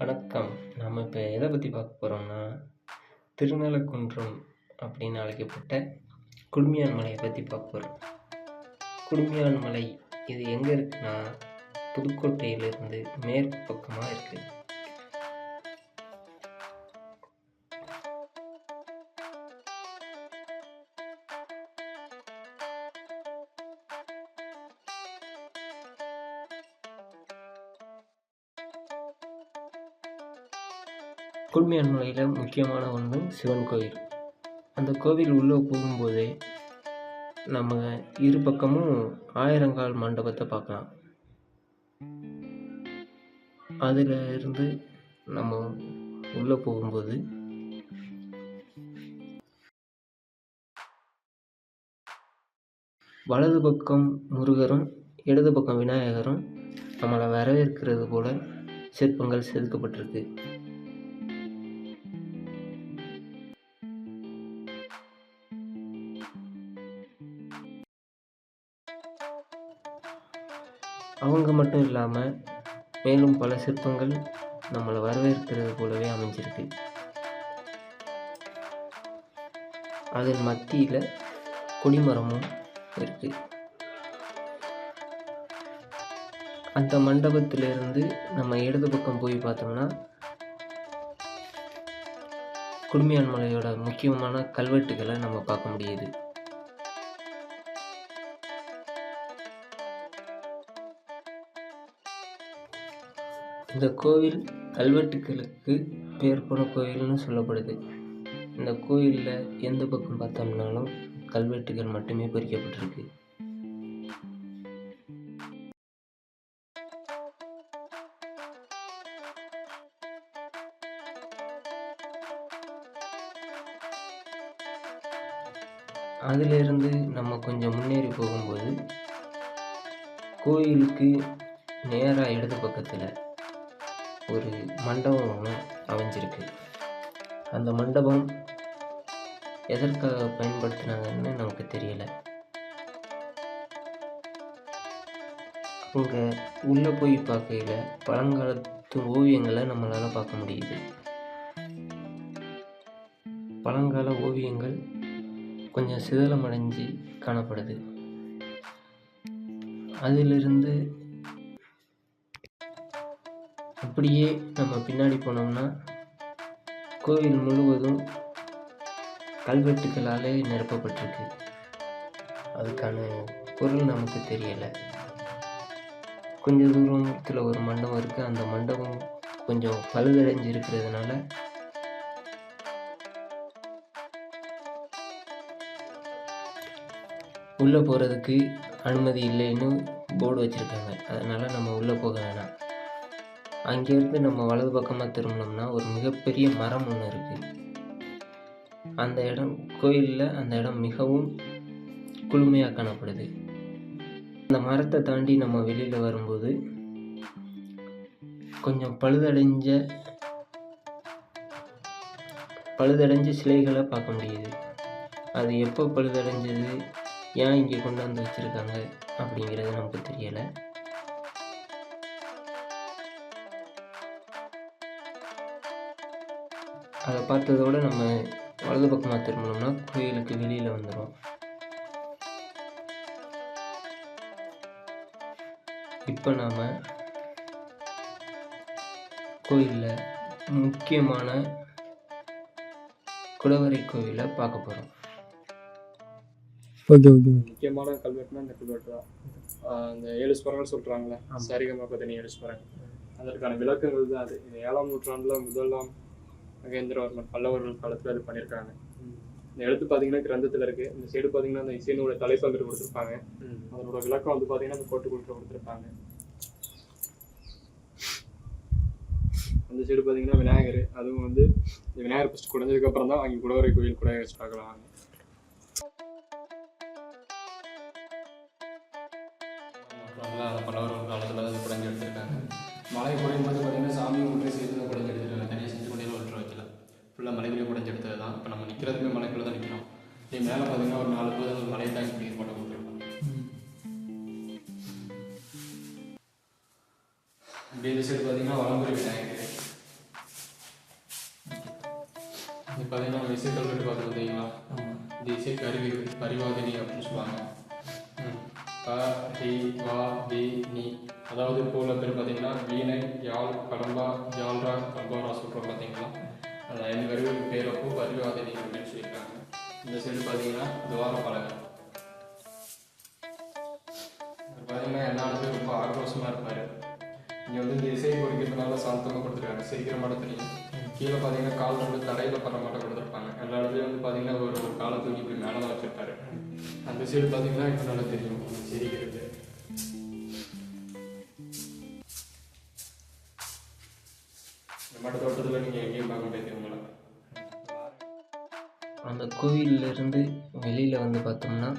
வணக்கம். நாம் இப்போ எதை பற்றி பார்க்க போகிறோம்னா, திருநலக்குன்றம் அப்படின்னு அழைக்கப்பட்ட குடுமியான் மலையை பற்றி பார்க்க போகிறோம். குடுமியான் மலை இது எங்கே இருக்குன்னா, புதுக்கோட்டையிலிருந்து மேற்கு பக்கமாக இருக்குது. குடுமியான் மலையில் முக்கியமான ஒன்று சிவன் கோவில். அந்த கோவில் உள்ளே போகும்போதே நம்ம இரு பக்கமும் ஆயிரங்கால் மண்டபத்தை பார்க்கலாம். அதில் இருந்து நம்ம உள்ளே போகும்போது வலது பக்கம் முருகரும் இடது பக்கம் விநாயகரும் நம்மளை வரவேற்கிறது போல சிற்பங்கள் செதுக்கப்பட்டிருக்கு. அவங்க மட்டும் இல்லாமல் மேலும் பல சிற்பங்கள் நம்மளை வரவேற்கிறது போலவே அமைஞ்சிருக்கு. அதன் மத்தியில் கொடிமரமும் இருக்கு. அந்த மண்டபத்திலிருந்து நம்ம இடது பக்கம் போய் பார்த்தோம்னா குடுமியான் மலையோட முக்கியமான கல்வெட்டுகளை நம்ம பார்க்க முடியுது. இந்த கோவில் கல்வெட்டுகளுக்கு பேர் போன கோவில்னு சொல்லப்படுது. இந்த கோயிலில் எந்த பக்கம் பார்த்தோம்னாலும் கல்வெட்டுகள் மட்டுமே பொறிக்கப்பட்டிருக்கு. அதிலிருந்து நம்ம கொஞ்சம் முன்னேறி போகும்போது கோயிலுக்கு நேராக இடது பக்கத்தில் ஒரு மண்டபம் ஒன்று அமைஞ்சிருக்கு. அந்த மண்டபம் எதற்காக பயன்படுத்தினாங்கன்னு நமக்கு தெரியலை. அங்கே உள்ளே போய் பார்க்கையில் பழங்காலத்து ஓவியங்களை நம்மளால் பார்க்க முடியுது. பழங்கால ஓவியங்கள் கொஞ்சம் சிதலமடைஞ்சு காணப்படுது. அதிலிருந்து அப்படியே நம்ம பின்னாடி போனோம்னா கோவில் முழுவதும் கல்வெட்டுகளாலே நிரப்பப்பட்டிருக்கு. அதுக்கான பொருள் நமக்கு தெரியலை. கொஞ்சம் தூரத்தில் ஒரு மண்டபம் இருக்குது. அந்த மண்டபம் கொஞ்சம் பழுதடைஞ்சு இருக்கிறதுனால உள்ளே போகிறதுக்கு அனுமதி இல்லைன்னு போர்டு வச்சுருக்காங்க. அதனால் நம்ம உள்ளே போக வேணாம். அங்கேருந்து நம்ம வலது பக்கமாக திரும்பினோம்னா ஒரு மிகப்பெரிய மரம் ஒன்று இருக்குது. அந்த இடம் கோயிலில் அந்த இடம் மிகவும் குளுமையாக காணப்படுது. அந்த மரத்தை தாண்டி நம்ம வெளியில் வரும்போது கொஞ்சம் பழுதடைஞ்ச சிலைகளை பார்க்க முடியுது. அது எப்போ பழுதடைஞ்சது, ஏன் இங்கே கொண்டு வந்து வச்சுருக்காங்க அப்படிங்கிறது நமக்கு தெரியலை. அதை பார்த்ததோடு நம்ம வலது பக்கமாக திரும்பினோம்னா கோயிலுக்கு வெளியில் வந்துடும். இப்போ நாம் கோயிலில் முக்கியமான குடவரை கோவிலை பார்க்க போகிறோம். முக்கியமான கல்வெட்டுனா இந்த கல்வெட்டு தான். அந்த 7 ஸ்வரங்கள் சொல்கிறாங்களே, சரிகம பதனி 7 ஸ்வரங்கள், அதற்கான விளக்கங்கள் தான் அது. இது 7ஆம் நூற்றாண்டில் முதலாம் மகேந்திரவர்மன் பல்லவர்கள் காலத்தில் இது பண்ணியிருக்காங்க. இந்த எழுத்து பார்த்தீங்கன்னா கிரந்தத்தில் இருக்குது. இந்த சைடு பார்த்தீங்கன்னா அந்த இசையினோட தலைப்பங்கிட்டு கொடுத்துருப்பாங்க. அதனோட விளக்கம் வந்து பார்த்தீங்கன்னா அந்த கோட்டுக்குள்ள கொடுத்துருப்பாங்க. அந்த சைடு பார்த்தீங்கன்னா விநாயகர், அதுவும் வந்து விநாயகர் ஃபஸ்ட் குறைஞ்சதுக்கப்புறம் தான் அங்கே குடவரை கோயில் கூட வச்சு பார்க்கலாம். பல்லவர்கள் காலத்தில் அது குறைஞ்சி எடுத்திருக்காங்க. மலை குறையும் போது பார்த்தீங்கன்னா சாமியும் ஒன்றே சேர்த்து தான் குறைஞ்சி எடுத்துருக்காங்க. தனியாக செஞ்சு கொண்டே ஒன்று வைக்கல, ஃபுல்லாக மலைக்குள்ளே குறைஞ்சி எடுத்தது தான். இப்போ நம்ம நிற்கிறதுமே மலைக்குள்ளே தான் நிற்கிறோம். இதே மேலே பார்த்தீங்கன்னா ஒரு 4 பூதங்கள் மலை தாங்கி இப்படி போட்டு கொடுத்துருக்காங்க. இப்படி இந்த சைடு பார்த்தீங்கன்னா வளம்புரி விநாயகர், பார்த்தீங்கன்னா நம்ம இசை கல்வெட்டு பார்த்து பார்த்தீங்களா, இந்த இசை கருவி பரிவாதினி அப்படின்னு சொல்லுவாங்க. ப ரி வா தி நி, அதாவது இப்போ உள்ள பேர் பார்த்தீங்கன்னா வீணை, யாழ், கடம்பா, ஜால்ரா, கம்போரா சொல்கிறோம் பார்த்தீங்களா. அந்த 5 கருவிக்கு பேரப்போ பரிவாதினி அப்படின்னு சொல்லியிருக்காங்க. இந்த சைடு பார்த்தீங்கன்னா துவாரபாலகர். பார்த்தீங்கன்னா எல்லா இடத்துலையும் ரொம்ப ஆக்ரோஷமாக இருப்பார். இங்கே வந்து இந்த இசையை குறிக்கிறதுனால சாந்தமாக கொடுத்துருக்காங்க, சிரிக்கிற மாட்டம் தெரியும். கீழே பார்த்தீங்கன்னா கால் வந்து தரையில் படுற மாட்டம் கொடுத்துருப்பாங்க. எல்லா இடத்துலையும் வந்து பார்த்தீங்கன்னா ஒரு காலை தூக்கி இப்படி மேலே தான் வச்சுருப்பாரு. அந்த சைடு பார்த்தீங்கன்னா இப்போ நல்லா தெரியும் சிரிக்கிறது. இந்த மாட்டு தோட்டத்தில் நீங்கள் எங்கேயும் பார்க்க முடியாது உங்களை. அந்த கோவிலிருந்து வெளியில் வந்து பார்த்தோம்னா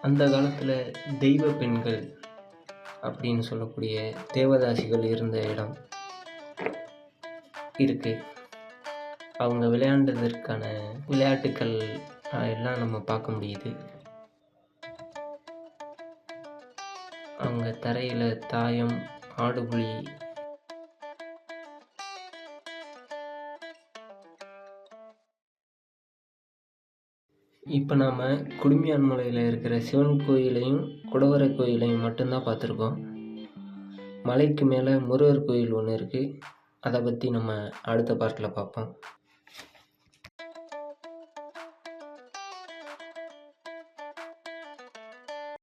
அந்த காலத்தில் தெய்வ பெண்கள் அப்படின்னு சொல்லக்கூடிய தேவதாசிகள் இருந்த இடம் இருக்குது. அவங்க விளையாண்டதற்கான விளையாட்டுக்கள் எல்லாம் நம்ம பார்க்க முடியுது. அவங்க தரையில் தாயம், ஆடுபுலி, இப்போ நாம் குடுமியான்மலையில் இருக்கிற சிவன் கோயிலையும் குடவரை கோயிலையும் மட்டும்தான் பார்த்துருக்கோம். மலைக்கு மேலே முருகர் கோயில் ஒன்று இருக்குது. அதை பற்றி நம்ம அடுத்த பார்ட்டில் பார்ப்போம்.